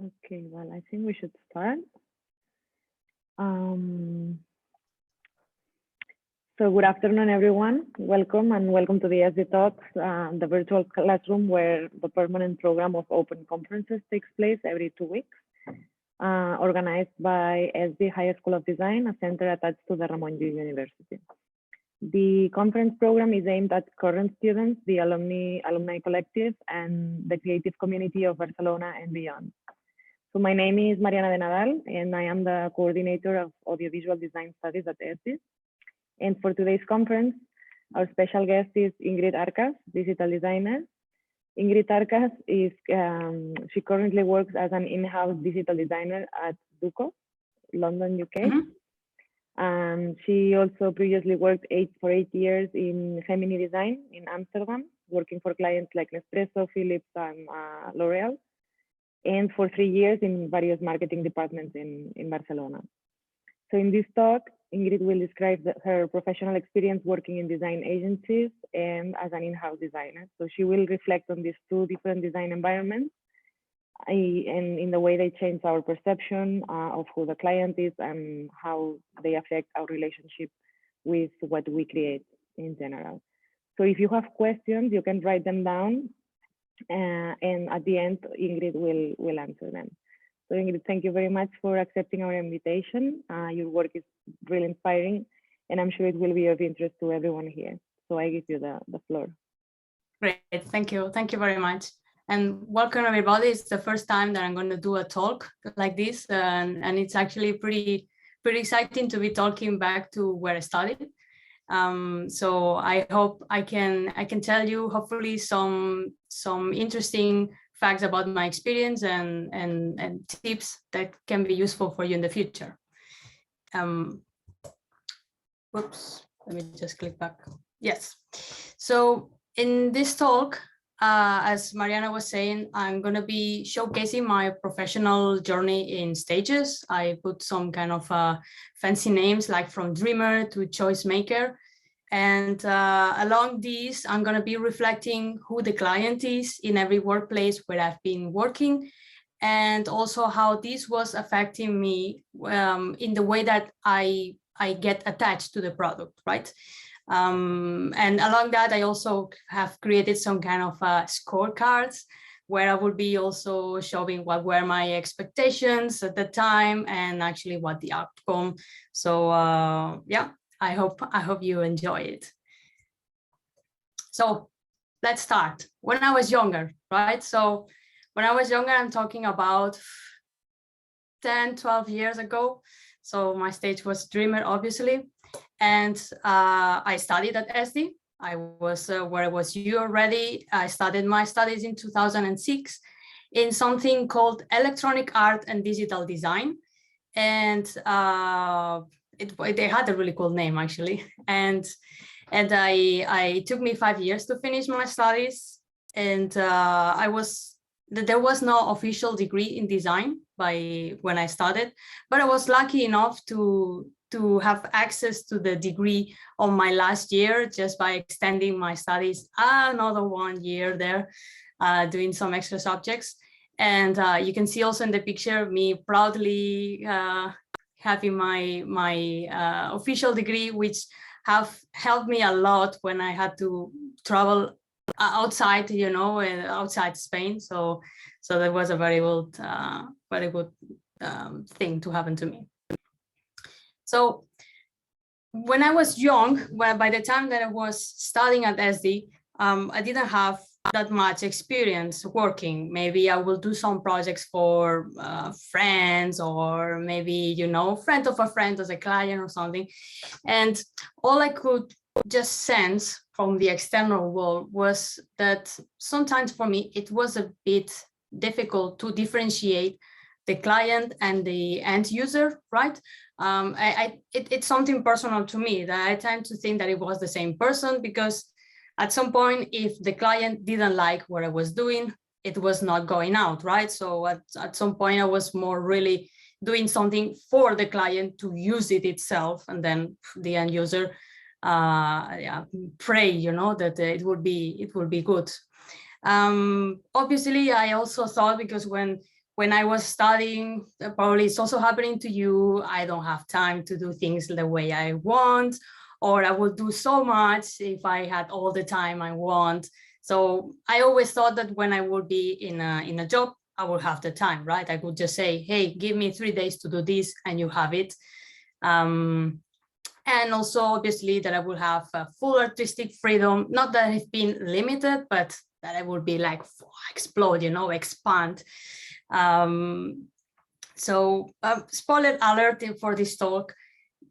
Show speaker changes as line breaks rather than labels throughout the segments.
Okay, well, I think we should start. So good afternoon, everyone. Welcome to the ESDi Talks, the virtual classroom where the permanent program of open conferences takes place every 2 weeks, organized by ESDi High School of Design, a center attached to the Ramon Llull University. The conference program is aimed at current students, the alumni collective, and the creative community of Barcelona and beyond. So my name is Mariana de Nadal, and I am the coordinator of audiovisual design studies at ESDi. And for today's conference, our special guest is Ingrid Arcas, digital designer. Ingrid Arcas is, she currently works as an in-house digital designer at Duco, London, UK. She also previously worked for 8 years in Gemini Design in Amsterdam, working for clients like Nespresso, Philips, and L'Oreal, and for 3 years in various marketing departments in Barcelona. So in this talk, Ingrid will describe her professional experience working in design agencies and as an in-house designer. So she will reflect on these two different design environments and in the way they change our perception of who the client is and how they affect our relationship with what we create in general. So if you have questions, you can write them down, and at the end, Ingrid will answer them. So Ingrid, thank you very much for accepting our invitation. Your work is really inspiring, and I'm sure it will be of interest to everyone here. So I give you the floor.
Great, thank you. Thank you very much. And welcome everybody. It's the first time that I'm going to do a talk like this. And it's actually pretty exciting to be talking back to where I studied. So I hope I can tell you hopefully some interesting facts about my experience and tips that can be useful for you in the future. Whoops, let me just click back. Yes. So in this talk, as Mariana was saying, I'm going to be showcasing my professional journey in stages. I put some kind of fancy names like from dreamer to choice maker. And along these, I'm going to be reflecting who the client is in every workplace where I've been working, and also how this was affecting me in the way that I get attached to the product, right? And along that, I also have created some kind of scorecards where I will be also showing what were my expectations at the time and actually what the outcome. So yeah, I hope you enjoy it. So let's start. When I was younger, right? So when I was younger, I'm talking about 10, 12 years ago. So my stage was dreamer, obviously. And I studied at ESDi. I was where was you already. I started my studies in 2006 in something called electronic art and digital design. And they had a really cool name actually. And it took me 5 years to finish my studies. And there was no official degree in design when I started, but I was lucky enough to have access to the degree on my last year just by extending my studies another 1 year there, doing some extra subjects. And you can see also in the picture me proudly having my official degree, which have helped me a lot when I had to travel outside, outside Spain. So that was a very good thing to happen to me. So when I was young, by the time that I was studying at ESDi, I didn't have that much experience working. Maybe I will do some projects for friends, or maybe, friend of a friend as a client or something. And all I could just sense from the external world was that sometimes for me, it was a bit difficult to differentiate the client and the end user, right? It's something personal to me that I tend to think that it was the same person, because at some point, if the client didn't like what I was doing, it was not going out, right? So at some point, I was more really doing something for the client to use it itself, and then the end user pray, that it would be good. Obviously, I also thought, because when when I was studying, probably it's also happening to you, I don't have time to do things the way I want, or I would do so much if I had all the time I want. So I always thought that when I would be in a job, I would have the time, right? I could just say, hey, give me 3 days to do this and you have it. And also obviously that I will have full artistic freedom, not that I've been limited, but that I would be like explode, you know, expand. So spoiler alert for this talk,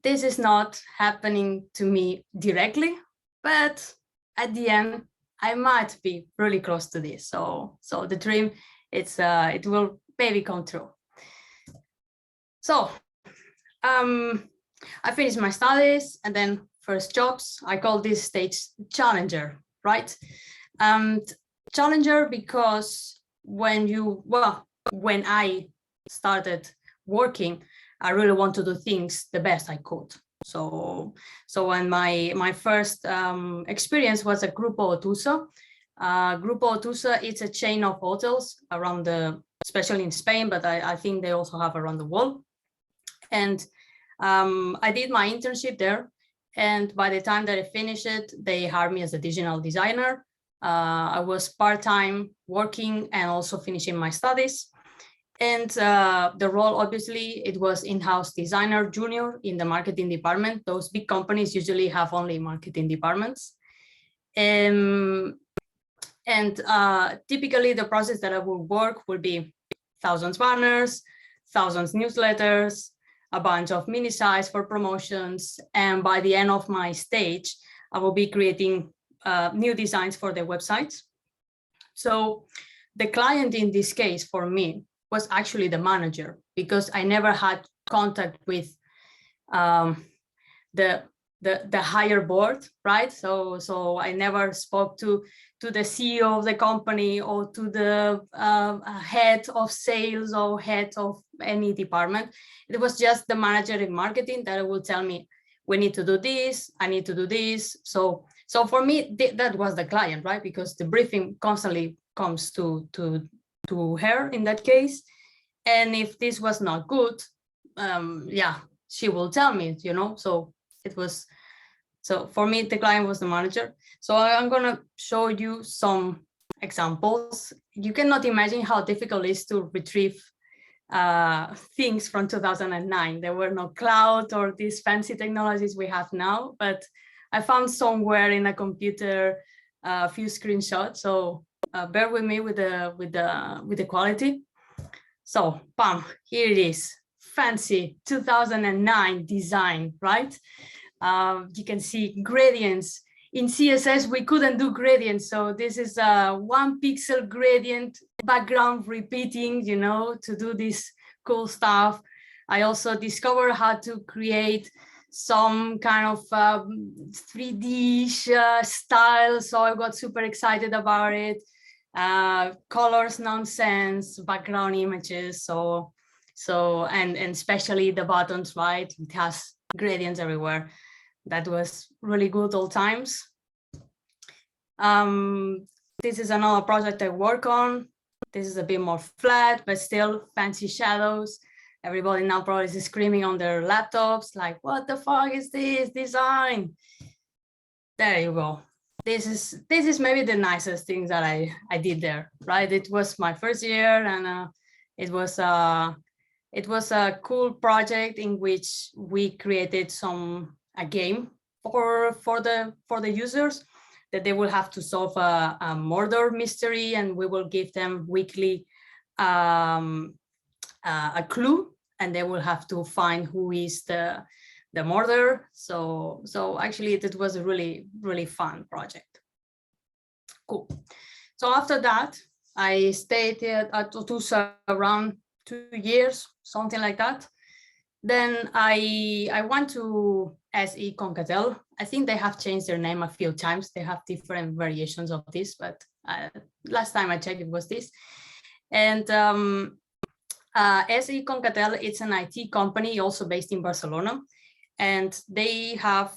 this is not happening to me directly, but at the end, I might be really close to this. So the dream, it will maybe come true. So I finished my studies and then first jobs. I call this stage challenger, right? And challenger because when I started working, I really want to do things the best I could. So when my first experience was at Grupo Otusa. Grupo Otusa, it's a chain of hotels around especially in Spain, but I think they also have around the world. And I did my internship there. And by the time that I finished it, they hired me as a digital designer. I was part-time working and also finishing my studies. And the role, obviously, it was in-house designer junior in the marketing department. Those big companies usually have only marketing departments. And typically the process that I would work would be thousands banners, thousands newsletters, a bunch of mini sites for promotions. And by the end of my stage, I will be creating new designs for the websites. So the client in this case for me was actually the manager, because I never had contact with the higher board, right? So I never spoke to the CEO of the company or to the head of sales or head of any department. It was just the manager in marketing that would tell me, we need to do this, I need to do this. So for me, that was the client, right? Because the briefing constantly comes to her in that case. And if this was not good, yeah, she will tell me, you know. So for me, the client was the manager. So I'm gonna show you some examples. You cannot imagine how difficult it is to retrieve things from 2009. There were no cloud or these fancy technologies we have now, but I found somewhere in a computer a few screenshots. So bear with me with the quality. So bam, here it is, fancy 2009 design, right? You can see gradients. In CSS, we couldn't do gradients. So this is a 1 pixel gradient background repeating, you know, to do this cool stuff. I also discovered how to create some kind of 3D style. So I got super excited about it. Colors nonsense, background images. And especially the buttons, right? It has gradients everywhere. That was really good old times. This is another project I work on. This is a bit more flat, but still fancy shadows. Everybody now probably is screaming on their laptops, like, what the fuck is this design? There you go. This is maybe the nicest thing that I did there, right? It was my first year, and it was a cool project in which we created a game for the users that they will have to solve a murder mystery, and we will give them weekly a clue, and they will have to find who is the murderer. So actually it was a really, really fun project. Cool. So after that, I stayed at Otusa around 2 years, something like that. Then I went to SE Concatel. I think they have changed their name a few times. They have different variations of this, but last time I checked, it was this. And SE Concatel, it's an IT company also based in Barcelona, and they have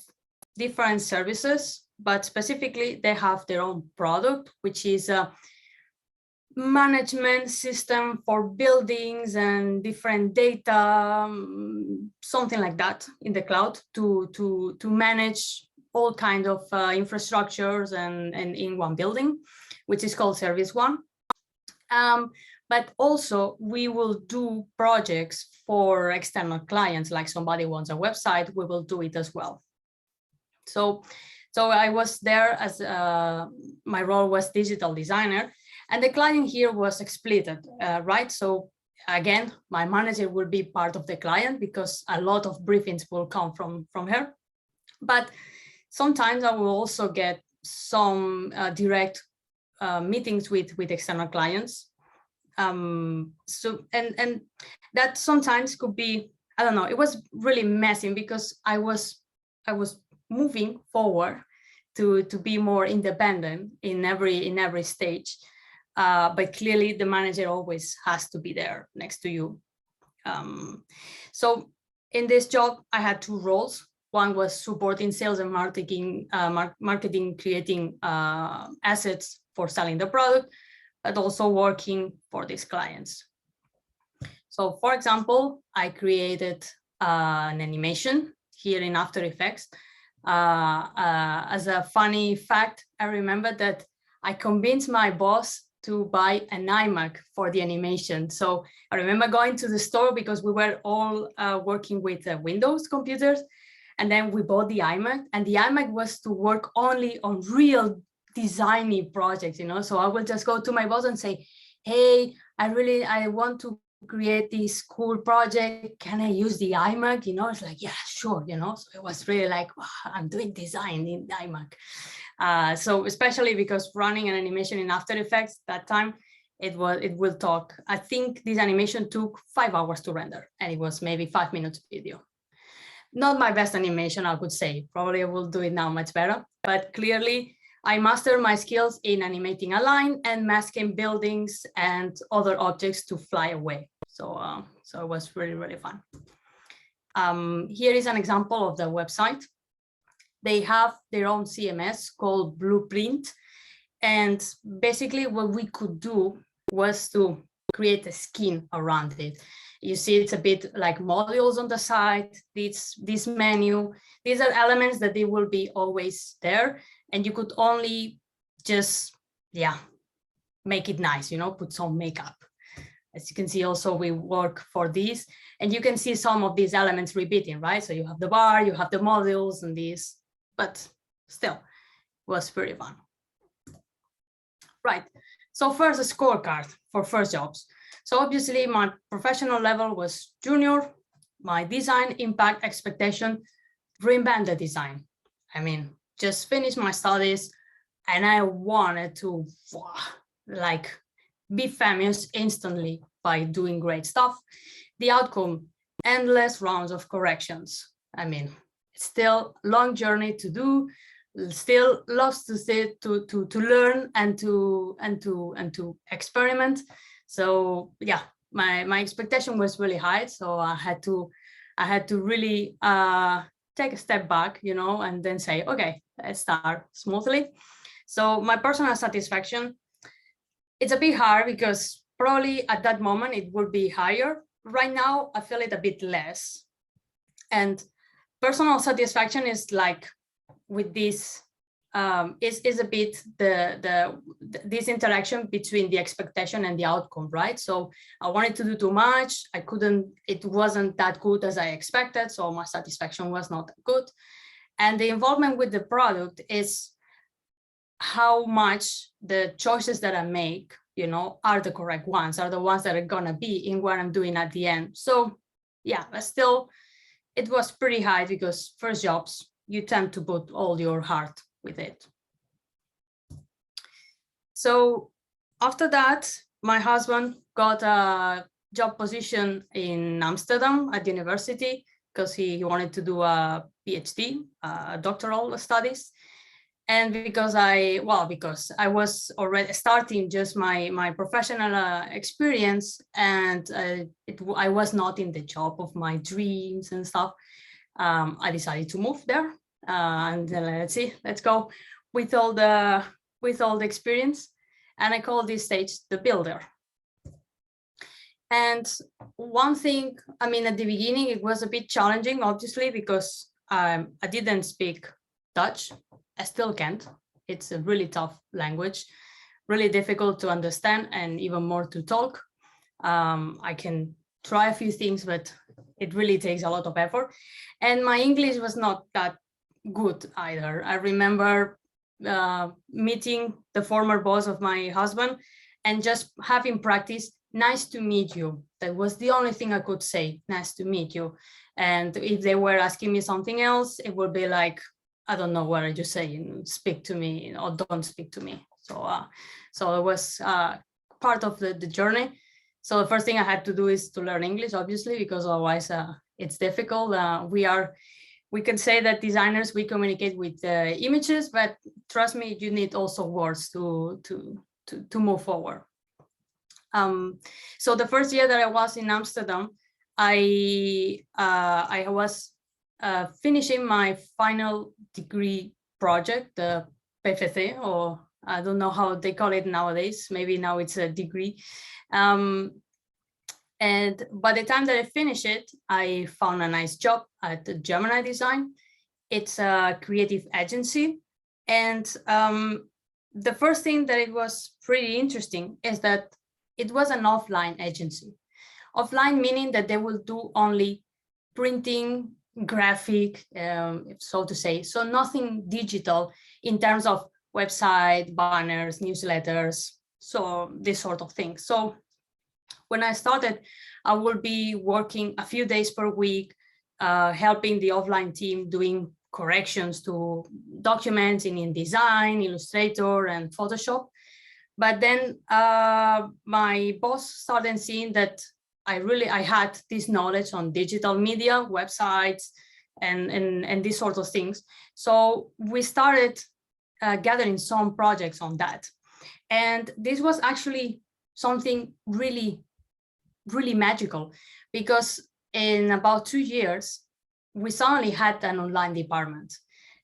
different services, but specifically they have their own product, which is management system for buildings and different data, something like that in the cloud to manage all kind of infrastructures and in one building, which is called Service One. But also we will do projects for external clients, like somebody wants a website, we will do it as well. So I was there as my role was digital designer, and the client here was split, right? So again, my manager will be part of the client because a lot of briefings will come from her. But sometimes I will also get some direct meetings with external clients. So and that sometimes could be, I don't know, it was really messy because I was moving forward to be more independent in every stage. But clearly the manager always has to be there next to you. So in this job, I had two roles. One was supporting sales and marketing, creating assets for selling the product, but also working for these clients. So for example, I created an animation here in After Effects. As a funny fact, I remember that I convinced my boss to buy an iMac for the animation. So I remember going to the store because we were all working with Windows computers. And then we bought the iMac, and the iMac was to work only on real designy projects, you know. So I will just go to my boss and say, hey, I want to create this cool project. Can I use the iMac? You know, it's like, yeah, sure, you know. So it was really like, wow, I'm doing design in the iMac. So especially because running an animation in After Effects that time, it will talk. I think this animation took 5 hours to render, and it was maybe 5 minutes video. Not my best animation, I could say. Probably I will do it now much better, but clearly I mastered my skills in animating a line and masking buildings and other objects to fly away. So it was really, really fun. Here is an example of the website. They have their own CMS called Blueprint. And basically what we could do was to create a skin around it. You see, it's a bit like modules on the side, this menu. These are elements that they will be always there. And you could only just, yeah, make it nice, you know, put some makeup. As you can see, also we work for these, and you can see some of these elements repeating, right? So you have the bar, you have the modules and these, but still it was pretty fun. Right, so first a scorecard for first jobs. So obviously my professional level was junior, my design impact expectation, reinvent the design. I mean, just finished my studies and I wanted to like be famous instantly by doing great stuff. The outcome, endless rounds of corrections. I mean, it's still a long journey to do, still lots to say, to learn and to experiment. So yeah, my expectation was really high. So I had to really take a step back, you know, and then say, okay, let's start smoothly. So my personal satisfaction, it's a bit hard because probably at that moment it would be higher. Right now, I feel it a bit less. And personal satisfaction is like with this, is a bit this interaction between the expectation and the outcome, right? So I wanted to do too much. I couldn't, it wasn't that good as I expected. So my satisfaction was not good. And the involvement with the product is how much the choices that I make, you know, are the correct ones, are the ones that are gonna be in what I'm doing at the end. So yeah, but still, it was pretty high because first jobs, you tend to put all your heart with it. So after that, my husband got a job position in Amsterdam at university because he wanted to do a PhD, doctoral studies. And because I was already starting just my professional experience, and I was not in the job of my dreams and stuff, I decided to move there. And let's go with all the experience. And I call this stage the builder. And one thing, I mean, at the beginning, it was a bit challenging, obviously, because I didn't speak Dutch. I still can't. It's a really tough language, really difficult to understand and even more to talk. I can try a few things, but it really takes a lot of effort. And my English was not that good either. I remember meeting the former boss of my husband and just having practice, nice to meet you. That was the only thing I could say, nice to meet you. And if they were asking me something else, it would be like, I don't know, what are you saying? Speak to me or don't speak to me. So it was part of the journey. So the first thing I had to do is to learn English, obviously, because otherwise it's difficult. We can say that designers, we communicate with images, but trust me, you need also words to move forward. So the first year that I was in Amsterdam, I was finishing my final degree project, the PVC, or I don't know how they call it nowadays. Maybe now it's a degree. And by the time that I finished it, I found a nice job at Gemini Design. It's a creative agency. And the first thing that it was pretty interesting is that it was an offline agency. Offline meaning that they will do only printing, graphic, so to say. So nothing digital in terms of website, banners, newsletters, so this sort of thing. So when I started, I would be working a few days per week, helping the offline team doing corrections to documents in InDesign, Illustrator, and Photoshop. But then my boss started seeing that I had this knowledge on digital media, websites, and these sorts of things. So we started gathering some projects on that. And this was actually something really, really magical, because in about 2 years, we suddenly had an online department.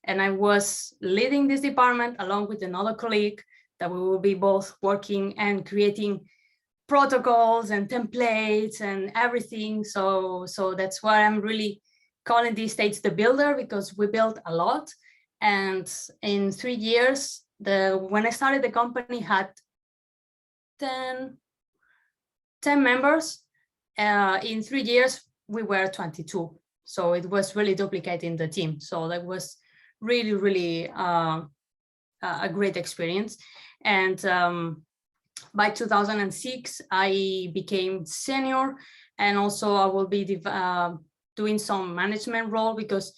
And I was leading this department along with another colleague that we will be both working and creating protocols and templates and everything. So that's why I'm really calling these states the builder, because we built a lot. And in 3 years, when I started, the company had 10 members. In 3 years, we were 22. So it was really duplicating the team. So that was really, really a great experience. And by 2006, I became senior, and also I will be doing some management role, because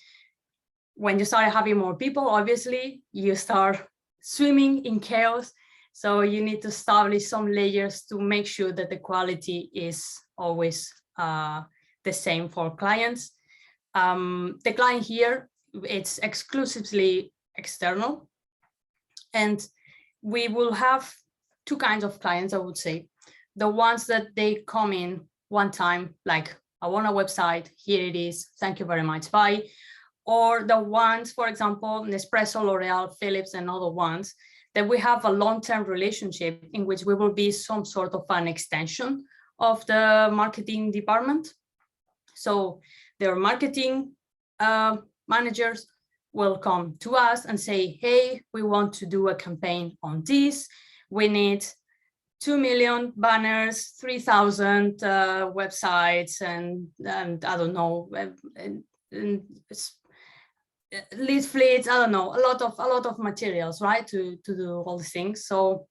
when you start having more people, obviously you start swimming in chaos. So you need to establish some layers to make sure that the quality is always the same for clients. The client here, it's exclusively external. And we will have two kinds of clients, I would say. The ones that they come in one time, like, I want a website, here it is, thank you very much, bye. Or the ones, for example, Nespresso, L'Oreal, Philips, and other ones, that we have a long-term relationship in which we will be some sort of an extension of the marketing department. So their marketing managers will come to us and say, hey, we want to do a campaign on this. We need 2 million banners, 3,000 websites, and I don't know, leaflets, I don't know, a lot of materials, right, to do all these things. So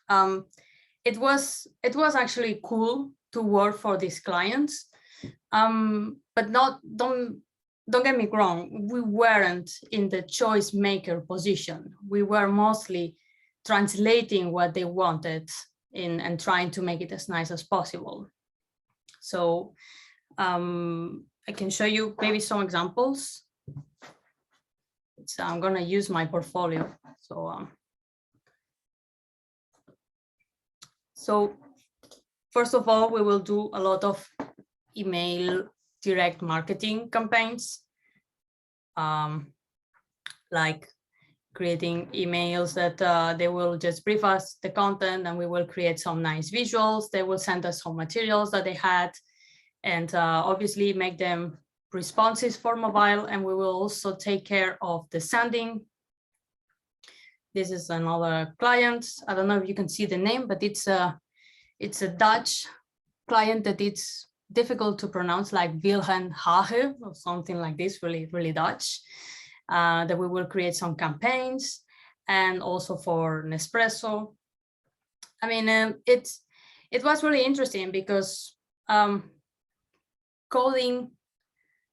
it was actually cool to work for these clients, but don't get me wrong, we weren't in the choice maker position. We were mostly translating what they wanted and trying to make it as nice as possible. So I can show you maybe some examples. So I'm going to use my portfolio. So first of all, we will do a lot of email direct marketing campaigns. Like creating emails that they will just brief us the content, and we will create some nice visuals. They will send us some materials that they had, and obviously make them responsive for mobile. And we will also take care of the sending. This is another client. I don't know if you can see the name, but it's a Dutch client that it's difficult to pronounce, like Wilhelm Hage or something like this, really, really Dutch. That we will create some campaigns, and also for Nespresso. I mean, it was really interesting because coding,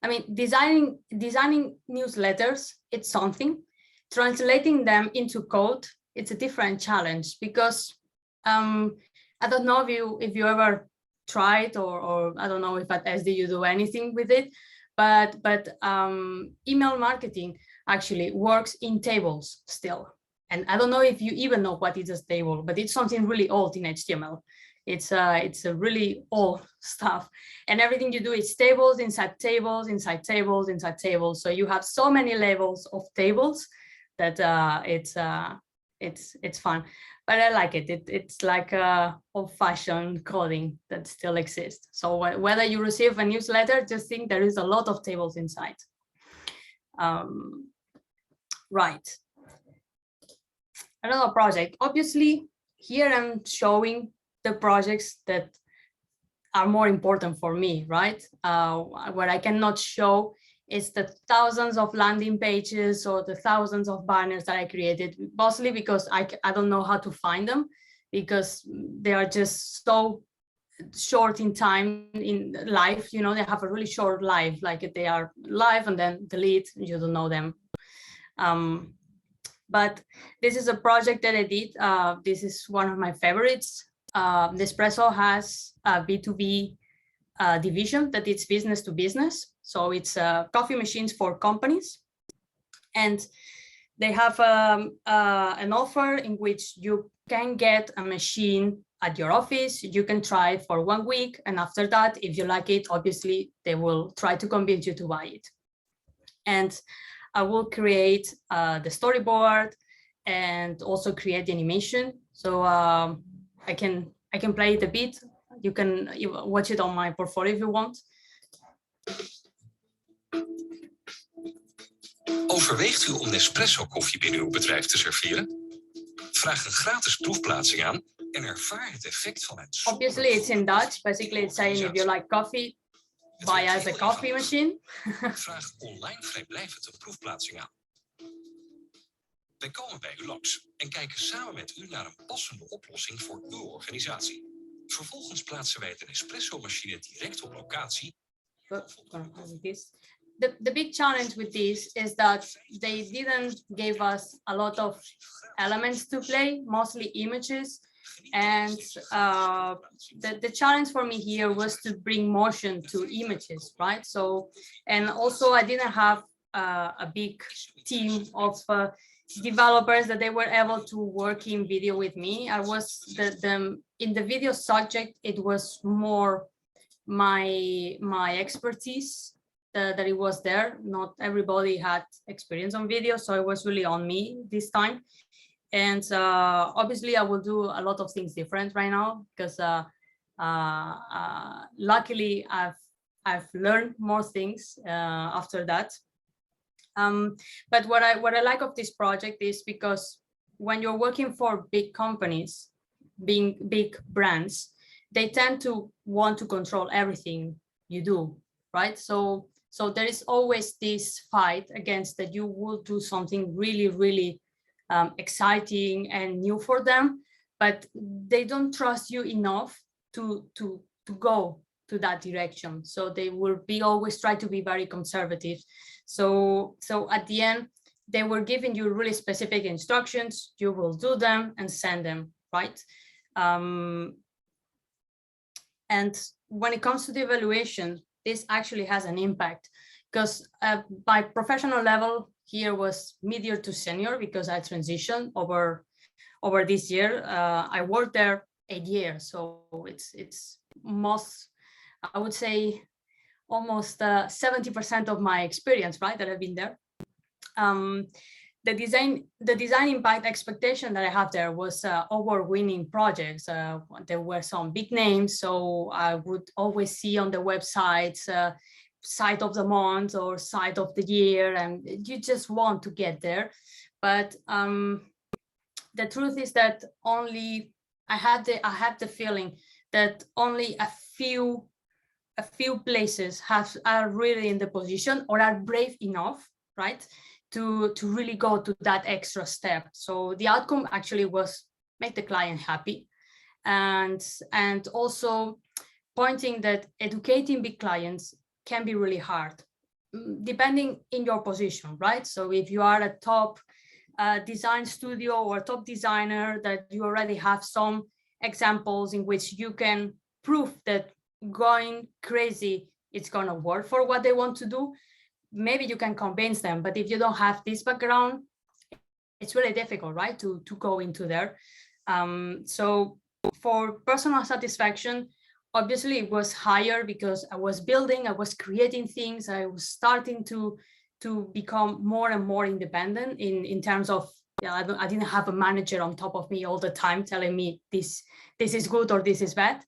I mean, designing newsletters, it's something. Translating them into code, it's a different challenge, because I don't know if you ever tried, or I don't know if at ESDi you do anything with it, but email marketing actually works in tables still. And I don't know if you even know what is a table, but it's something really old in HTML. It's a really old stuff, and everything you do is tables inside tables inside tables inside tables. So you have so many levels of tables that it's fun, but I like it. It's like old-fashioned coding that still exists. So whether you receive a newsletter, just think there is a lot of tables inside. Right. Another project. Obviously, here I'm showing the projects that are more important for me, right? What I cannot show is the thousands of landing pages or the thousands of banners that I created, mostly because I don't know how to find them, because they are just so short in time in life. You know, they have a really short life, like they are live and then delete, you don't know them. But this is a project that I did. This is one of my favorites. Nespresso has a B2B division that it's business to business. So it's coffee machines for companies. And they have an offer in which you can get a machine at your office. You can try it for 1 week. And after that, if you like it, obviously, they will try to convince you to buy it. And I will create the storyboard and also create the animation. So I can play it a bit. You can watch it on my portfolio if you want.
Overweegt u om Nespresso koffie binnen uw bedrijf te serveren? Vraag een gratis proefplaatsing aan en ervaar het effect van het.
Obviously, it's in Dutch. Basically, it's saying if you like coffee, buy us a coffee machine.
Vraag online vrijblijvend een proefplaatsing aan. Wij komen bij u langs en kijken samen met u naar een passende oplossing voor uw organisatie. Vervolgens plaatsen wij de Nespresso-machine direct op locatie.
The big challenge with this is that they didn't give us a lot of elements to play, mostly images. And the challenge for me here was to bring motion to images, right? So, and also I didn't have a big team of developers that they were able to work in video with me. I was in the video subject, it was more my expertise that it was there. Not everybody had experience on video, so it was really on me this time. And obviously I will do a lot of things different right now, because luckily I've learned more things after that. But what I like of this project is because when you're working for big companies, being big brands, they tend to want to control everything you do, right? So there is always this fight against that you will do something really, really exciting and new for them, but they don't trust you enough to go to that direction. So they will always try to be very conservative. So at the end, they were giving you really specific instructions. You will do them and send them, right? And when it comes to the evaluation, this actually has an impact, because my professional level here was mid-year to senior, because I transitioned over this year. I worked there 8 years, so it's most, I would say, almost 70% of my experience, right, that I've been there. the design impact expectation that I have there was award-winning projects. There were some big names, so I would always see on the websites site of the month or site of the year, and you just want to get there. But the truth is that only I had the feeling that only a few places are really in the position or are brave enough, right, to really go to that extra step. So the outcome actually was make the client happy, and also pointing that educating big clients can be really hard, depending in your position, right? So if you are a top design studio or top designer, that you already have some examples in which you can prove that going crazy, it's gonna work for what they want to do, maybe you can convince them. But if you don't have this background, it's really difficult, right, to go into there. So for personal satisfaction, obviously it was higher because I was building, I was creating things, I was starting to become more and more independent in terms of, I didn't have a manager on top of me all the time telling me this is good or this is bad.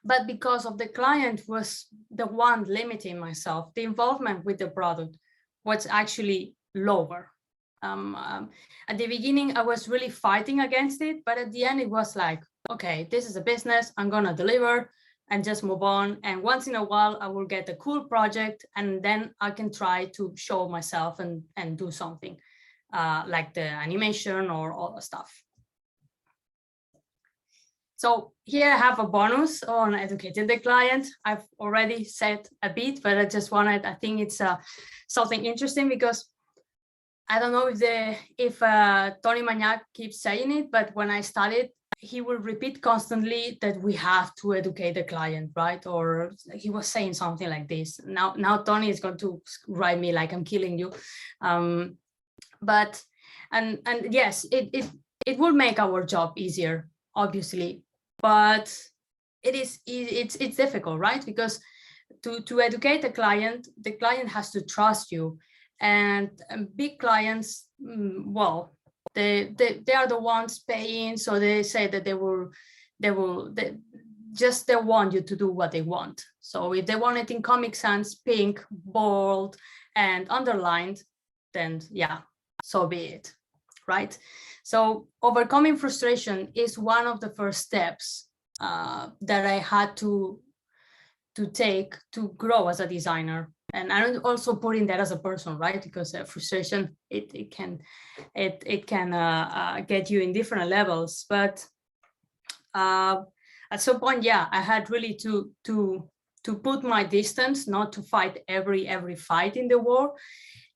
But because of the client was the one limiting myself, the involvement with the product was actually lower. At the beginning, I was really fighting against it, but at the end it was like, okay, this is a business, I'm gonna deliver and just move on. And once in a while, I will get a cool project, and then I can try to show myself and do something like the animation or all the stuff. So here I have a bonus on educating the client. I've already said a bit, but I just wanted, I think it's something interesting because I don't know if Tony Magnac keeps saying it, but when I started, he will repeat constantly that we have to educate the client, right? Or he was saying something like this. Now Tony is going to write me like I'm killing you. But yes, it will make our job easier, obviously, but it's difficult, right? Because to educate the client has to trust you, and big clients, well, they are the ones paying, so they say that they want you to do what they want. So if they want it in Comic Sans, pink, bold, and underlined, then yeah, so be it, right? So overcoming frustration is one of the first steps that I had to take to grow as a designer. And I'm also putting that as a person, right? Because frustration, it can get you in different levels. But at some point, yeah, I had really to put my distance, not to fight every fight in the war.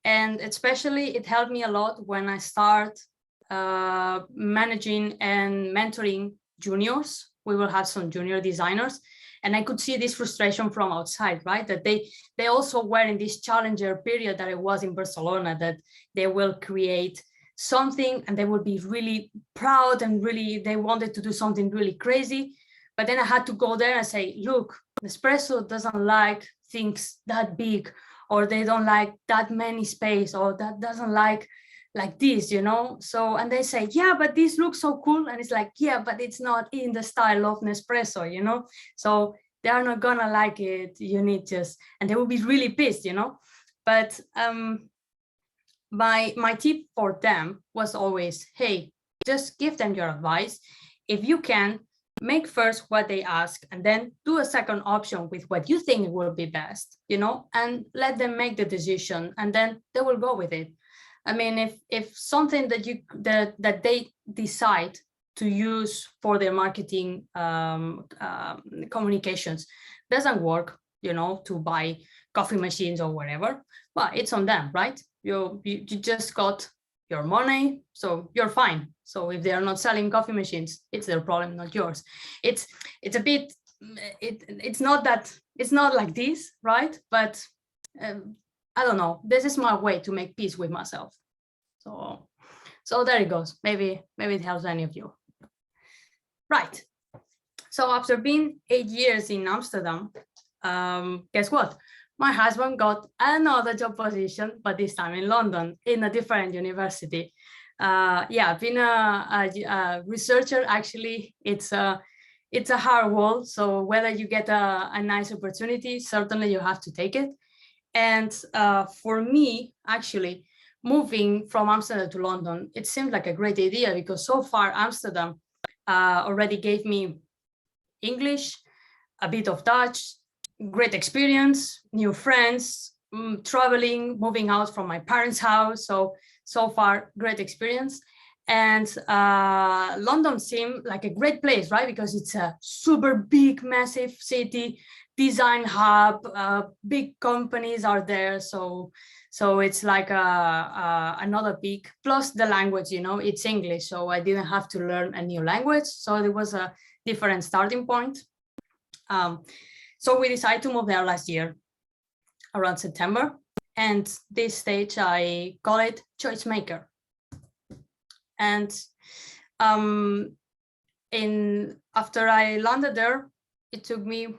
And especially it helped me a lot when I start managing and mentoring juniors. We will have some junior designers. And I could see this frustration from outside, right? That they also were in this challenger period that I was in Barcelona, that they will create something and they would be really proud and really, they wanted to do something really crazy. But then I had to go there and say, look, Nespresso doesn't like things that big, or they don't like that many space, or that doesn't like this, you know? So, and they say, yeah, but this looks so cool. And it's like, yeah, but it's not in the style of Nespresso, you know? So they are not gonna like it. You need just, and they will be really pissed, you know? But my tip for them was always, hey, just give them your advice. If you can, make first what they ask, and then do a second option with what you think will be best, you know, and let them make the decision, and then they will go with it. I mean, if something that they decide to use for their marketing communications doesn't work, you know, to buy coffee machines or whatever, well, it's on them, right? You just got your money, so you're fine. So if they are not selling coffee machines, it's their problem, not yours. It's a bit, it's not like this, right? But I don't know. This is my way to make peace with myself. So there it goes. Maybe it helps any of you. Right. So after being 8 years in Amsterdam, guess what? my husband got another job position, but this time in London, in a different university. Yeah, being a researcher, actually, it's a hard world. So whether you get a nice opportunity, certainly you have to take it. And for me, actually, moving from Amsterdam to London, it seemed like a great idea because so far Amsterdam already gave me English, a bit of Dutch, great experience, new friends, traveling, moving out from my parents' house. So far, great experience. And London seemed like a great place, right? Because it's a super big, massive city, design hub, big companies are there. So it's like another big, plus the language, you know, it's English. So I didn't have to learn a new language. So it was a different starting point. So we decided to move there last year around September. And this stage, I call it choice maker. And after I landed there, it took me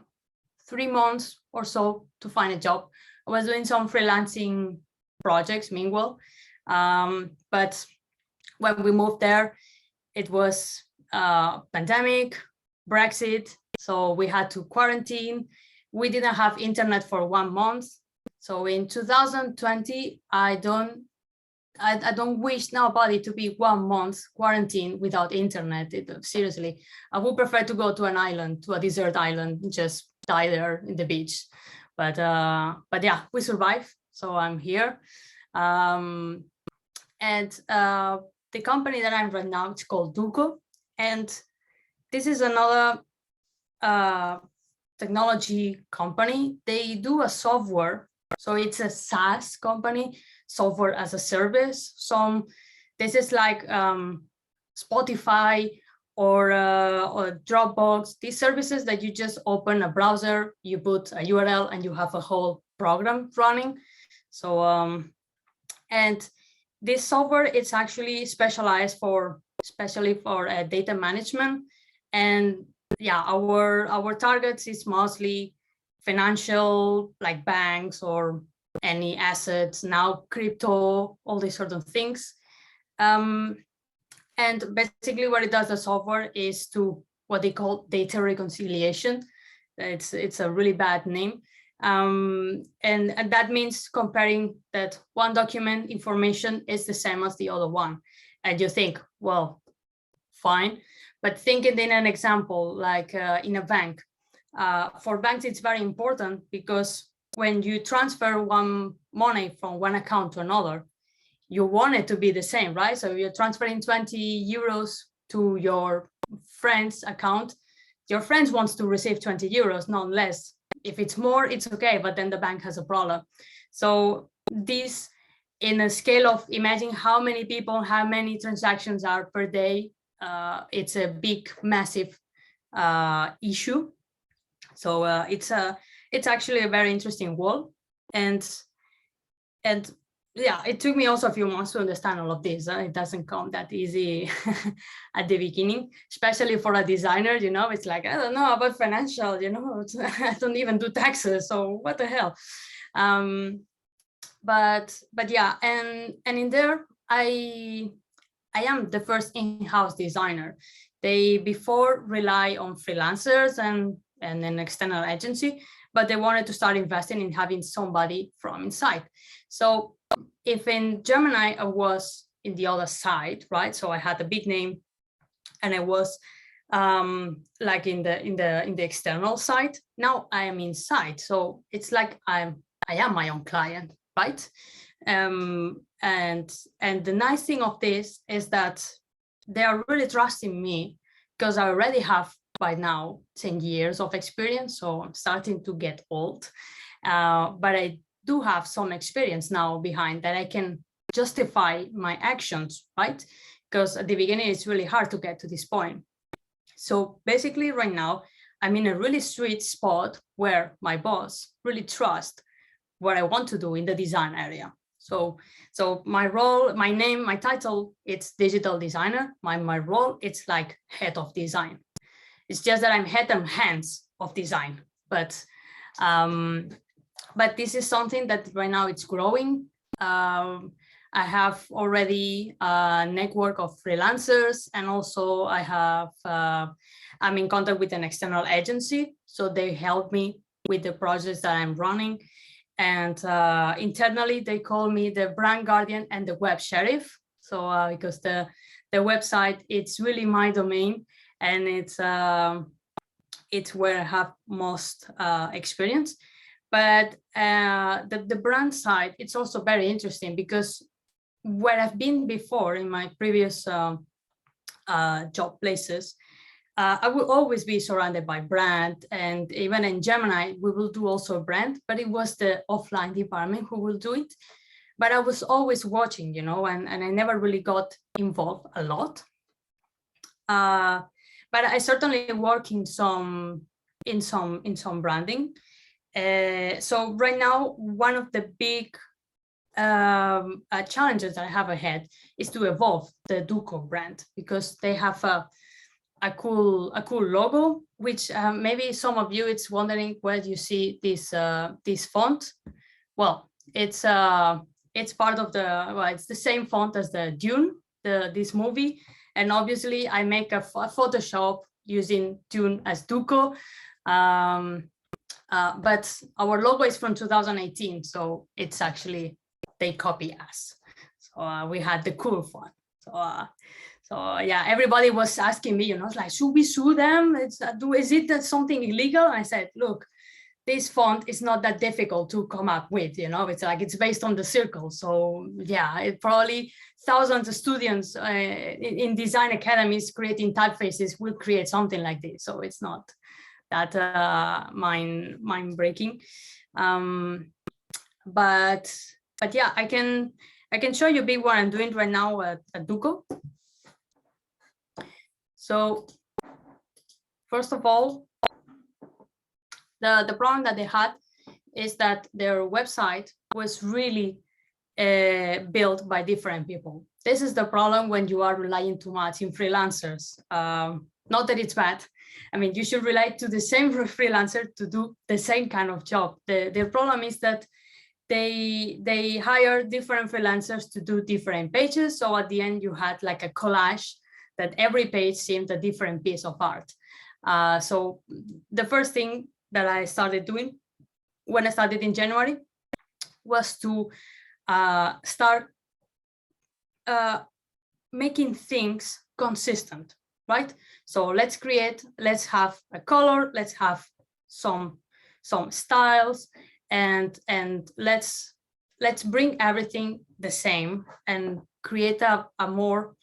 3 months or so to find a job. I was doing some freelancing projects meanwhile. But when we moved there, it was pandemic, Brexit. So we had to quarantine. We didn't have internet for 1 month. So in 2020, I don't wish nobody to be 1 month quarantine without internet. Seriously, I would prefer to go to an island, to a desert island, just die there in the beach. But yeah, we survived. So I'm here. And the company that I'm right now, it's called Duco. And this is another technology company. They do a software. So it's a SaaS company, software as a service. So this is like Spotify or Dropbox, these services that you just open a browser, you put a URL and you have a whole program running. So, and this software, it's actually specialized especially for data management. And yeah, our targets is mostly financial, like banks or any assets, now crypto, all these sort of things. And basically what it does, the software, is to what they call data reconciliation. It's a really bad name. And that means comparing that one document information is the same as the other one. And you think, well, fine. But think it in an example, like in a bank. For banks, it's very important because when you transfer one money from one account to another, you want it to be the same, right? So you're transferring 20 euros to your friend's account. Your friend wants to receive 20 euros, not less. If it's more, it's okay, but then the bank has a problem. So this, in a scale of, imagine how many people, how many transactions are per day, it's a big, massive issue. So it's actually a very interesting world, and yeah, it took me also a few months to understand all of this. It doesn't come that easy at the beginning, especially for a designer. You know, it's like, I don't know about financial. You know, I don't even do taxes, so what the hell. But yeah, and in there, I am the first in-house designer. They before rely on freelancers and an external agency, but they wanted to start investing in having somebody from inside. So if in Gemini, I was in the other side, right? So I had a big name and I was like in the external side. Now I am inside. So it's like I am my own client, right? And the nice thing of this is that they are really trusting me because I already have by now 10 years of experience. So I'm starting to get old, but I do have some experience now behind that I can justify my actions, right? Because at the beginning, it's really hard to get to this point. So basically right now, I'm in a really sweet spot where my boss really trusts what I want to do in the design area. So my role, my name, my title, it's digital designer. My role, it's like head of design. It's just that I'm head and hands of design, but but this is something that right now it's growing. I have already a network of freelancers, and also I'm in contact with an external agency, so they help me with the projects that I'm running. And internally, they call me the brand guardian and the web sheriff. So because the website, it's really my domain, and it's where I have most experience. But the brand side, it's also very interesting, because where I've been before in my previous job places, I will always be surrounded by brand, and even in Gemini, we will do also brand, but it was the offline department who will do it. But I was always watching, you know, and I never really got involved a lot. But I certainly work in some branding. So right now, one of the big challenges that I have ahead is to evolve the Duco brand, because they have a cool logo, which maybe some of you it's wondering where do you see this font. Well, it's part of it's the same font as the Dune, this movie, and obviously I make a Photoshop using Dune as Duco. But our logo is from 2018, so it's actually they copy us. So we had the cool font. So yeah, everybody was asking me, you know, it's like, should we sue them? Is it something illegal? And I said, look, this font is not that difficult to come up with, you know, it's like, it's based on the circle. So yeah, it probably thousands of students in design academies creating typefaces will create something like this. So it's not that mind breaking. But yeah, I can show you a bit what I'm doing right now at Duco. So first of all, the problem that they had is that their website was really built by different people. This is the problem when you are relying too much in freelancers. Not that it's bad. I mean, you should rely to the same freelancer to do the same kind of job. The problem is that they hire different freelancers to do different pages. So at the end, you had like a collage that every page seemed a different piece of art. So the first thing that I started doing when I started in January was to start making things consistent, right? So let's have a color, let's have some styles, and let's bring everything the same and create a more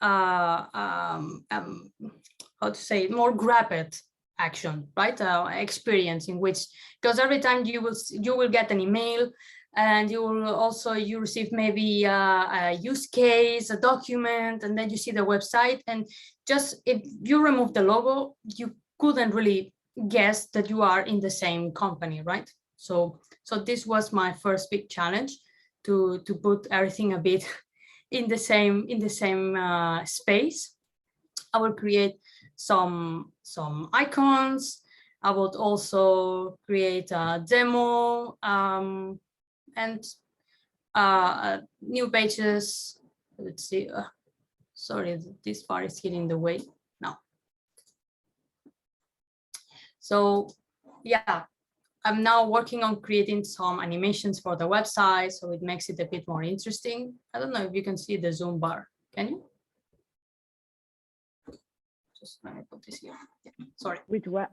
how to say, more rapid action, right? Experience in which, because every time you will get an email, and you receive maybe a use case, a document, and then you see the website, and just if you remove the logo, you couldn't really guess that you are in the same company, right? So this was my first big challenge, to put everything a bit in the same space. I will create some icons. I would also create a demo and new pages. Let's see. Sorry, this part is getting in the way now. So yeah, I'm now working on creating some animations for the website, so it makes it a bit more interesting. I don't know if you can see the zoom bar. Can you? Just let me put this here. Yeah, sorry. Which bar?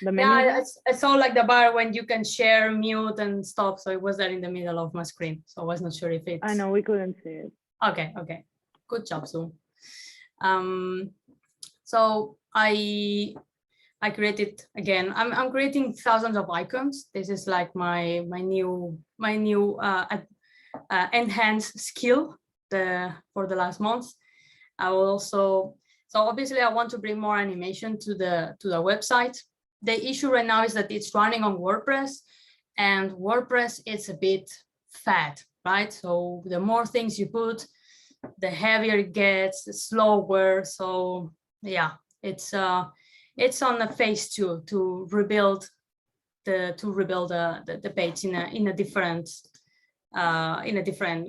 The menu? Yeah, I saw like the bar when you can share, mute, and stop. So it was there in the middle of my screen. So I was not sure if it's.
I know, we couldn't see it.
Okay. Good job, Zoom. So I created, again, I'm creating thousands of icons. This is like my new enhanced skill for the last month. I will also, so obviously I want to bring more animation to the website. The issue right now is that it's running on WordPress, and WordPress is a bit fat, right? So the more things you put, the heavier it gets, slower. So yeah, it's on the phase 2 to rebuild to rebuild the page in a different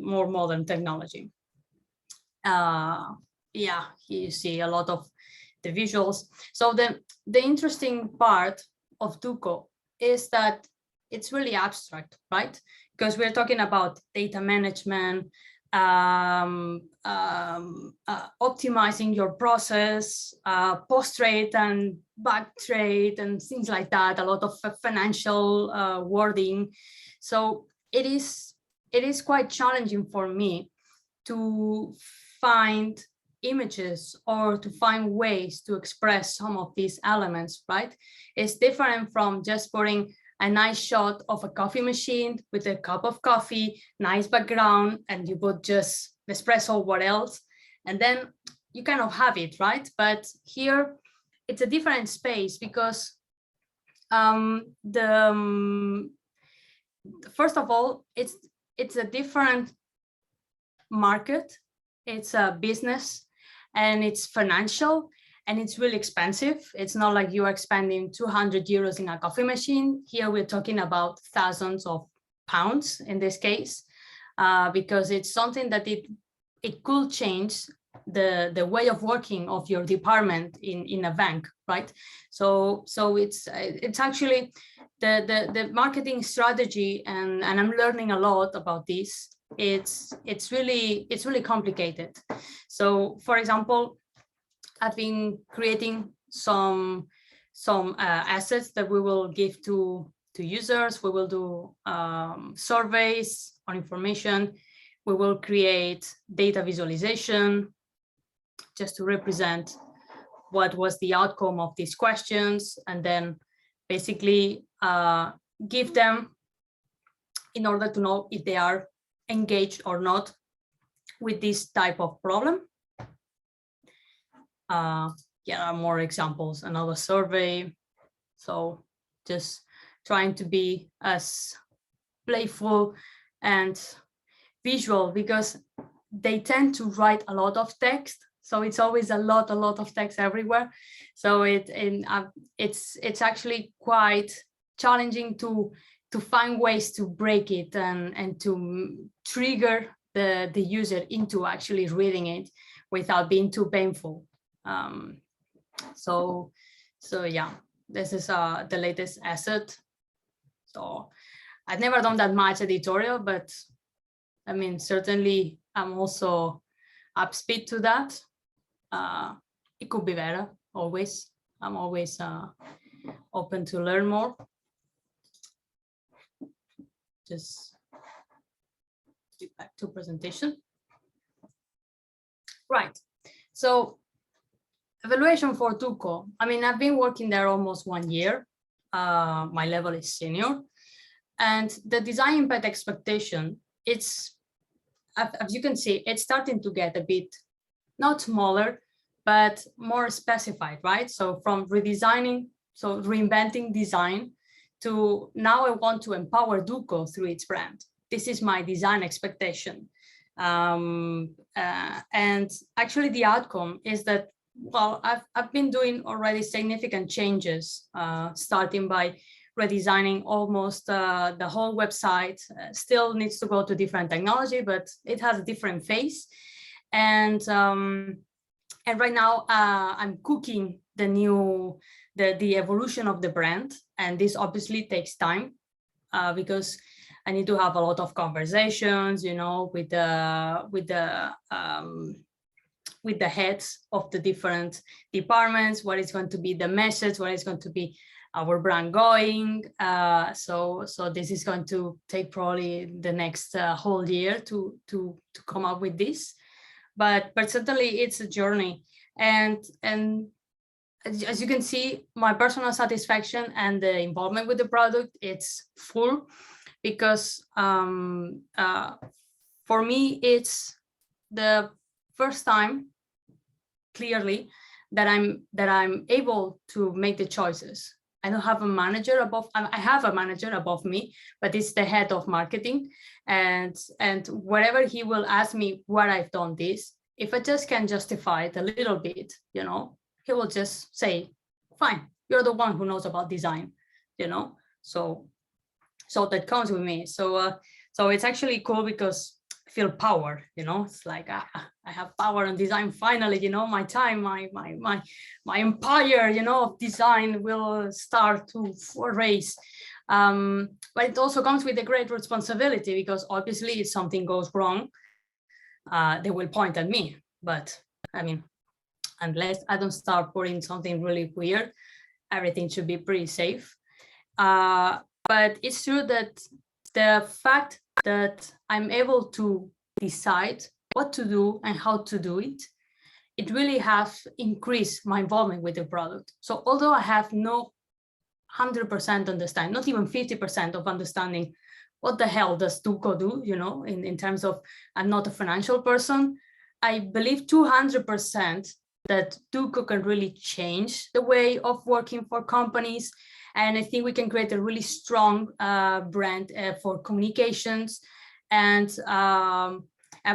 more modern technology. Yeah, here you see a lot of the visuals. So the interesting part of Duco is that it's really abstract, right? Because we're talking about data management, optimizing your process, post-trade and back-trade and things like that, a lot of financial wording. So it is quite challenging for me to find images or to find ways to express some of these elements, right? It's different from just putting a nice shot of a coffee machine with a cup of coffee, nice background, and you put just Nespresso, what else? And then you kind of have it, right? But here it's a different space because first of all, it's a different market, it's a business, and it's financial, and it's really expensive. It's not like you are spending 200 euros in a coffee machine. Here we're talking about thousands of pounds in this case, because it's something that it could change the way of working of your department in a bank, right? So it's actually the marketing strategy, and I'm learning a lot about this. It's really complicated. So for example, I've been creating some assets that we will give to users. We will do surveys on information. We will create data visualization just to represent what was the outcome of these questions, and then basically give them in order to know if they are engaged or not with this type of problem. Yeah, more examples, another survey. So just trying to be as playful and visual, because they tend to write a lot of text. So it's always a lot of text everywhere. So it's actually quite challenging to find ways to break it and to trigger the user into actually reading it without being too painful. So yeah, this is the latest asset. So I've never done that much editorial, but I mean, certainly I'm also up speed to that. It could be better, always. I'm always open to learn more. Just get back to presentation. Right, so evaluation for Duco. I mean, I've been working there almost 1 year. My level is senior. And the design impact expectation, it's, as you can see, it's starting to get a bit, not smaller, but more specified, right? So from redesigning, so reinventing design, to now I want to empower Duco through its brand. This is my design expectation. And actually the outcome is that, well, I've been doing already significant changes, starting by redesigning almost the whole website. Still needs to go to different technology, but it has a different face. And right now I'm cooking the evolution of the brand, and this obviously takes time because I need to have a lot of conversations, you know, with the heads of the different departments. What is going to be the message? What is going to be our brand going? So this is going to take probably the next whole year to come up with this, but certainly it's a journey. And as you can see, my personal satisfaction and the involvement with the product, it's full, because for me, it's the first time, clearly, that I'm able to make the choices. I don't have a manager above. I have a manager above me, but it's the head of marketing, and whatever he will ask me what I've done this, if I just can justify it a little bit, you know, he will just say, fine, you're the one who knows about design, you know. So that comes with me. So it's actually cool because I feel power, it's like I have power and design finally, my time, my empire, of design will start to race. But it also comes with a great responsibility, because obviously if something goes wrong, they will point at me. But I mean, unless I don't start putting something really weird, everything should be pretty safe. But it's true that the fact that I'm able to decide what to do and how to do it, it really has increased my involvement with the product. So although I have no 100% understanding, not even 50% of understanding what the hell does Duco do, in terms of, I'm not a financial person, I believe 200% that Duco can really change the way of working for companies. And I think we can create a really strong brand for communications. And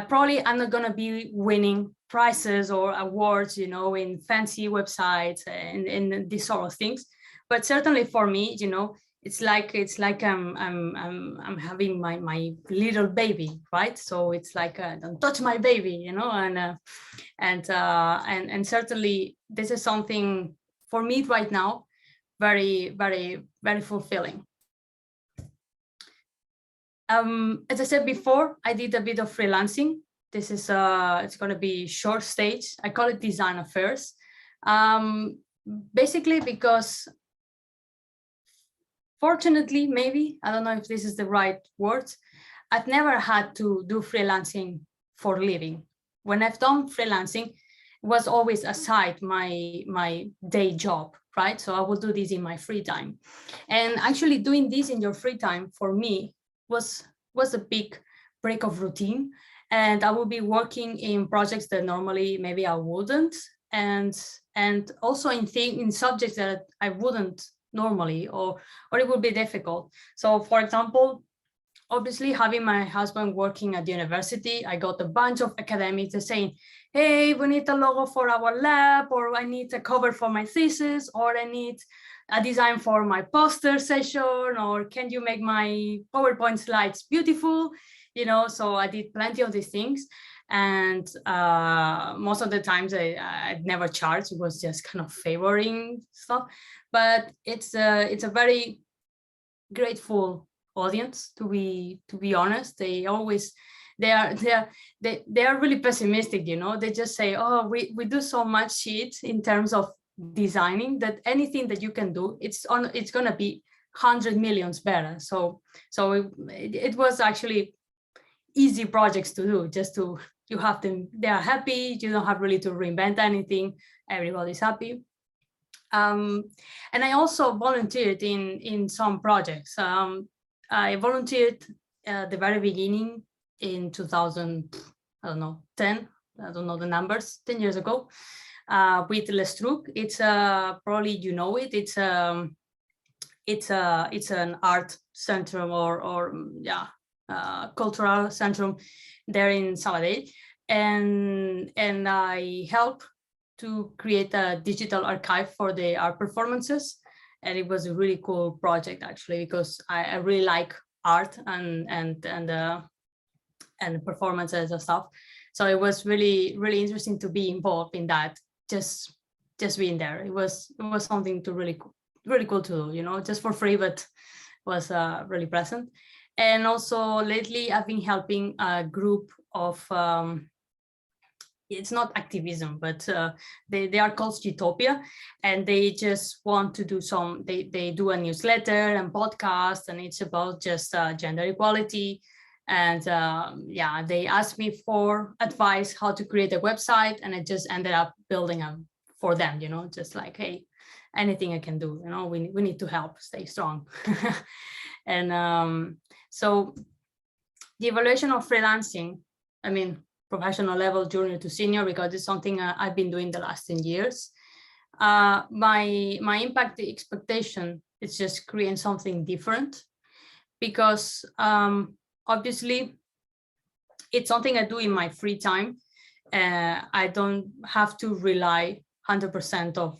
probably I'm not going to be winning prizes or awards, in fancy websites and these sort of things. But certainly for me, it's like I'm having my little baby, right? So it's like don't touch my baby, and certainly this is something for me right now very, very, very fulfilling. As I said before, I did a bit of freelancing. This is it's going to be short stage. I call it design affairs, basically because fortunately, maybe, I don't know if this is the right word, I've never had to do freelancing for a living. When I've done freelancing, it was always aside my day job, right? So I will do this in my free time. And actually doing this in your free time for me was a big break of routine. And I will be working in projects that normally maybe I wouldn't, and also in subjects that I wouldn't normally, or it would be difficult. So for example, obviously having my husband working at the university, I got a bunch of academics saying, hey, we need a logo for our lab, or I need a cover for my thesis, or I need a design for my poster session, or can you make my PowerPoint slides beautiful? So I did plenty of these things. And most of the times I'd never charged. It was just kind of favoring stuff. But it's a very grateful audience, to be honest. They are really pessimistic, They just say, oh, we do so much shit in terms of designing that anything that you can do, it's gonna be 100 millions better. So it was actually easy projects to do. Just you have them, they are happy, you don't have really to reinvent anything, everybody's happy. And I also volunteered in some projects. I volunteered at the very beginning in 2000, I don't know, 10, I don't know the numbers, 10 years ago, with Les Trucs. It's probably it's an art centrum or cultural centrum there in Sabadell, and I helped to create a digital archive for the art performances. And it was a really cool project, actually, because I really like art and performances and stuff. So it was really, really interesting to be involved in that. Just being there, it was something to really cool to do, just for free, but was really pleasant. And also lately I've been helping a group of it's not activism, but they are called Utopia, and they just want to do they do a newsletter and podcast, and it's about just gender equality. And they asked me for advice how to create a website, and I just ended up building them for them, just like, hey, anything I can do, we need to help, stay strong. And so the evaluation of freelancing, I mean, professional level, junior to senior, because it's something I've been doing the last 10 years. My impact, the expectation, is just creating something different, because obviously it's something I do in my free time. I don't have to rely 100% of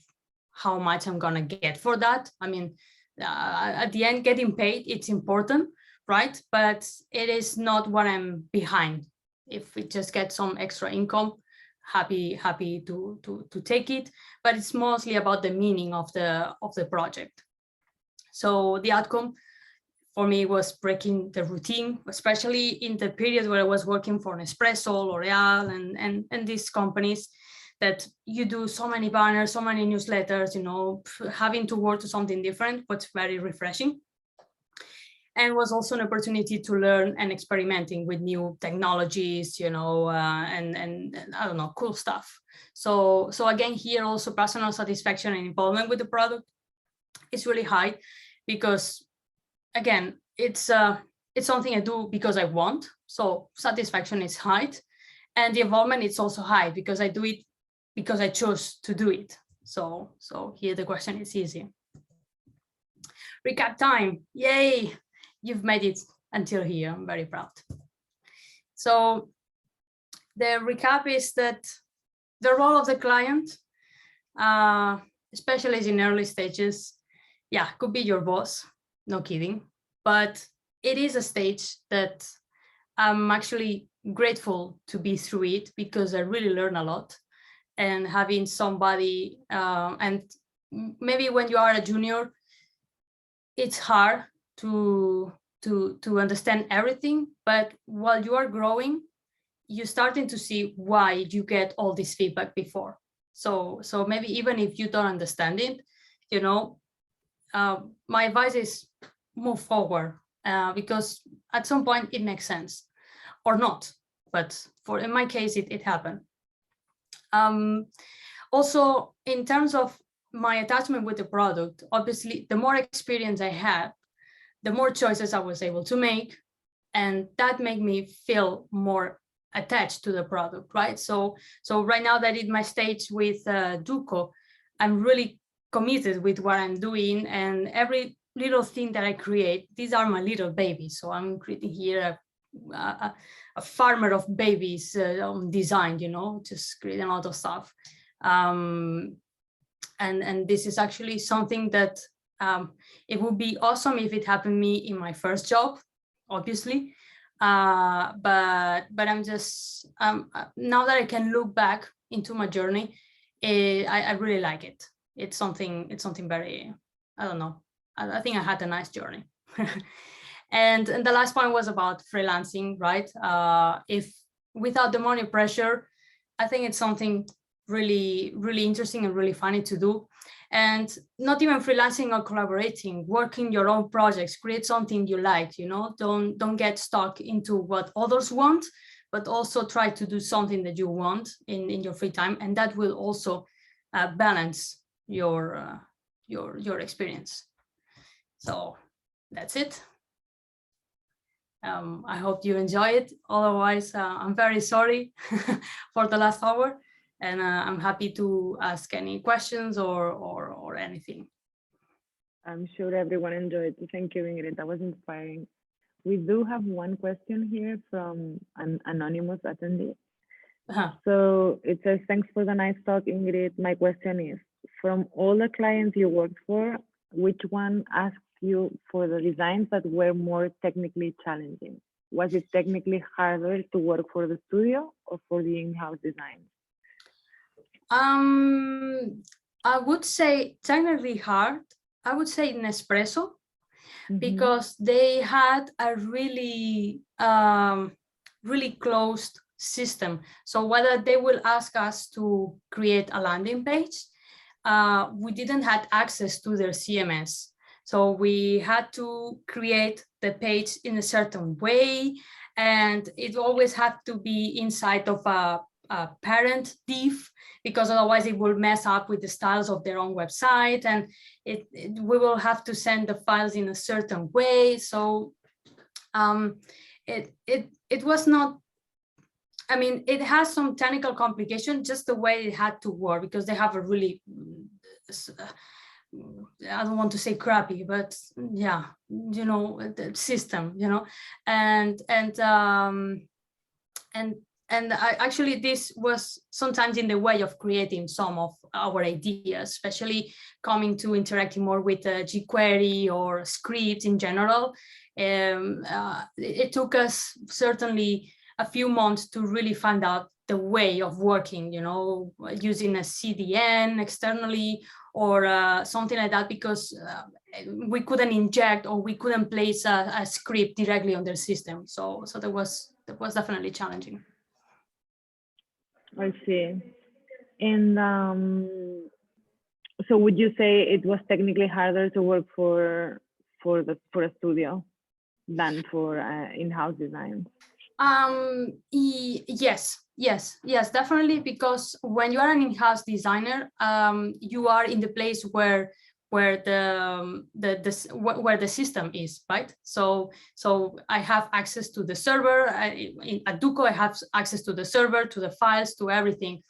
how much I'm gonna get for that. I mean, at the end, getting paid, it's important, right? But it is not what I'm behind. If we just get some extra income, happy to take it. But it's mostly about the meaning of the project. So the outcome for me was breaking the routine, especially in the period where I was working for Nespresso, L'Oreal, and these companies that you do so many banners, so many newsletters, you know, having to work to something different was very refreshing. And was also an opportunity to learn and experimenting with new technologies, you know, and I don't know, cool stuff. So again, here also personal satisfaction and involvement with the product is really high, because again, it's something I do because I want. So satisfaction is high, and the involvement is also high because I do it because I chose to do it. So here the question is easy. Recap time, yay! You've made it until here. I'm very proud. So the recap is that the role of the client, especially in early stages, yeah, could be your boss, no kidding. But it is a stage that I'm actually grateful to be through it, because I really learn a lot. And having somebody, and maybe when you are a junior, it's hard to understand everything, but while you are growing, you're starting to see why you get all this feedback before. So maybe even if you don't understand it, you know, my advice is move forward, because at some point it makes sense, or not. But in my case, it happened. Also, in terms of my attachment with the product, obviously, the more experience I had, the more choices I was able to make, and that made me feel more attached to the product, right? So right now that in my stage with Duco, I'm really committed with what I'm doing, and every little thing that I create, these are my little babies. So I'm creating here a farmer of babies on design, you know, just creating a lot of stuff. And this is actually something that it would be awesome if it happened to me in my first job, obviously. But I'm just, now that I can look back into my journey, I really like it. It's something very, I don't know. I think I had a nice journey. And the last point was about freelancing, right? If without the money pressure, I think it's something really, really interesting and really funny to do. And not even freelancing or collaborating, working your own projects, create something you like, you know, don't get stuck into what others want, but also try to do something that you want in your free time. And that will also balance your experience. So that's it. I hope you enjoy it. Otherwise, I'm very sorry for the last hour, and I'm happy to ask any questions or anything.
I'm sure everyone enjoyed. Thank you, Ingrid. That was inspiring. We do have one question here from an anonymous attendee. So it says, thanks for the nice talk, Ingrid. My question is, from all the clients you worked for, which one asked you for the designs that were more technically challenging? Was it technically harder to work for the studio or for the in-house design?
I would say technically hard. I would say Nespresso, because they had a really, really closed system. So whether they will ask us to create a landing page, we didn't have access to their CMS. So we had to create the page in a certain way, and it always had to be inside of a parent div, because otherwise it will mess up with the styles of their own website, and we will have to send the files in a certain way. So it was not, I mean, it has some technical complication, just the way it had to work, because they have a really, I don't want to say crappy, but yeah, you know, the system, you know, and actually this was sometimes in the way of creating some of our ideas, especially coming to interacting more with jQuery or scripts in general. It took us certainly a few months to really find out the way of working, you know, using a CDN externally or something like that, because we couldn't inject or we couldn't place a script directly on their system. So that was definitely challenging.
I see. And so would you say it was technically harder to work for a studio than for in-house design? Yes, definitely, because when you are an in-house designer, you are in the place where the system is, right? So I have access to the server. At Duco, I have access to the server, to the files, to everything.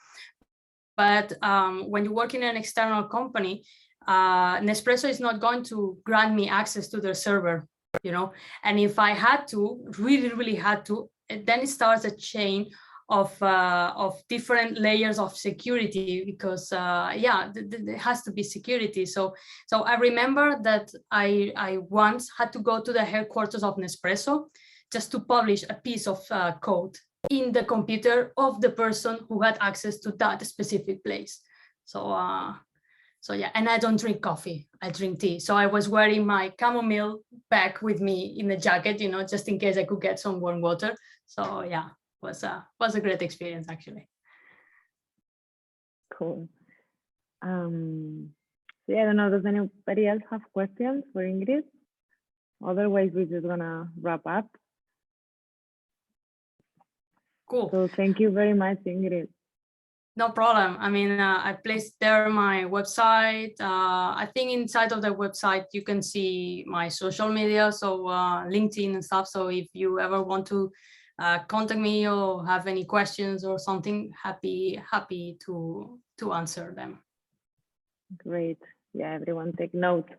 But when you work in an external company, Nespresso is not going to grant me access to their server, you know. And if I had to, really had to, then it starts a chain of different layers of security, because there has to be security. So I remember that I once had to go to the headquarters of Nespresso just to publish a piece of code in the computer of the person who had access to that specific place. So yeah, and I don't drink coffee, I drink tea. So I was wearing my chamomile bag with me in the jacket, you know, just in case I could get some warm water. So yeah, was a great experience, actually. Cool. Yeah, I don't know, does anybody else have questions for Ingrid? Otherwise, we're just gonna wrap up.
Cool.
So thank you very much, Ingrid.
No problem. I mean, I placed there my website. I think inside of the website, you can see my social media, so LinkedIn and stuff. So if you ever want to contact me or have any questions or something, happy to answer them.
Great. Yeah, everyone take note.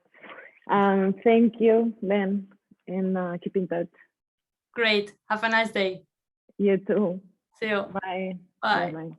Thank you, then, and keep in touch.
Great. Have a nice day.
You too.
See you.
Bye.
Bye.
Bye.